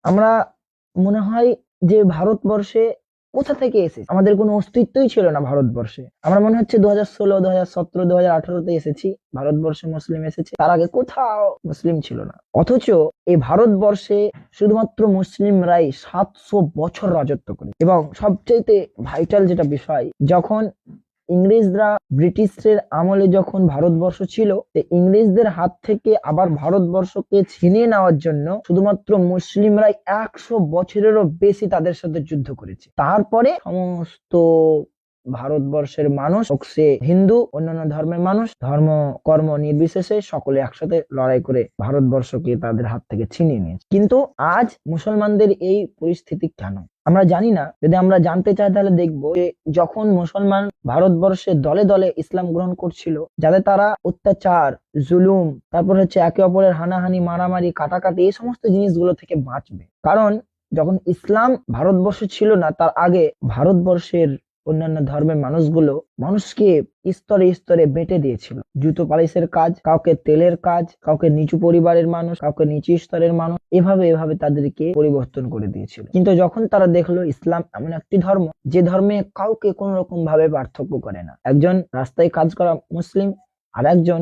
আমরা মনে হয় যে ভারতবর্ষে কোথা থেকে এসেছি, আমাদের কোনো অস্তিত্বই ছিল না ভারতবর্ষে। আমরা মনে হচ্ছে 2016, 2017, 2018-তে এসেছি ভারতবর্ষে, মুসলিম এসেছে, তার আগে কোথাও মুসলিম ছিল না। অথচ এই ভারতবর্ষে শুধুমাত্র মুসলিমরাই 700 বছর রাজত্ব করে। এবং সবচাইতে ভাইটাল যেটা বিষয়, যখন ইংরেজরা ব্রিটিশদের আমলে যখন ভারতবর্ষ ছিল, ইংরেজদের হাত থেকে আবার ভারতবর্ষকে ছিনিয়ে নেওয়ার জন্য শুধুমাত্র মুসলিমরাই 100 বছরেরও বেশি তাদের সাথে যুদ্ধ করেছে। তারপরে সমস্ত ভারতবর্ষের মানুষ, হোক সে হিন্দু, অন্যান্য ধর্মের মানুষ, ধর্ম কর্ম নির্বিশেষে সকলে একসাথে লড়াই করে ভারতবর্ষকে তাদের হাত থেকে ছিনিয়ে নিয়েছে। কিন্তু আজ মুসলমানদের এই পরিস্থিতি কেন আমরা জানি না। যদি আমরা জানতে চাই তাহলে দেখবো যে যখন মুসলমান ভারতবর্ষে দলে দলে ইসলাম গ্রহণ করছিল, যাতে তারা অত্যাচার, জুলুম, তারপর হচ্ছে একে অপরের হানাহানি, মারামারি, কাটাকাটি, এই সমস্ত জিনিসগুলো থেকে বাঁচবে। কারণ যখন ইসলাম ভারতবর্ষে ছিল না, তার আগে ভারতবর্ষের অন্যান্য ধর্মের মানুষগুলো মানুষকে স্তরে স্তরে বেঁটে দিয়েছিল। জুতো পালিশের কাজ, কাউকে তেলের কাজ, কাউকে নিচু পরিবারের মানুষ, কাউকে নিচু স্তরের মানুষ, এভাবে এভাবে তাদেরকে পরিবর্তন করে দিয়েছিল। কিন্তু যখন তারা দেখলো ইসলাম এমন একটি ধর্ম যে ধর্মে কাউকে কোন রকম ভাবে পার্থক্য করে না, একজন রাস্তায় কাজ করা মুসলিম আর একজন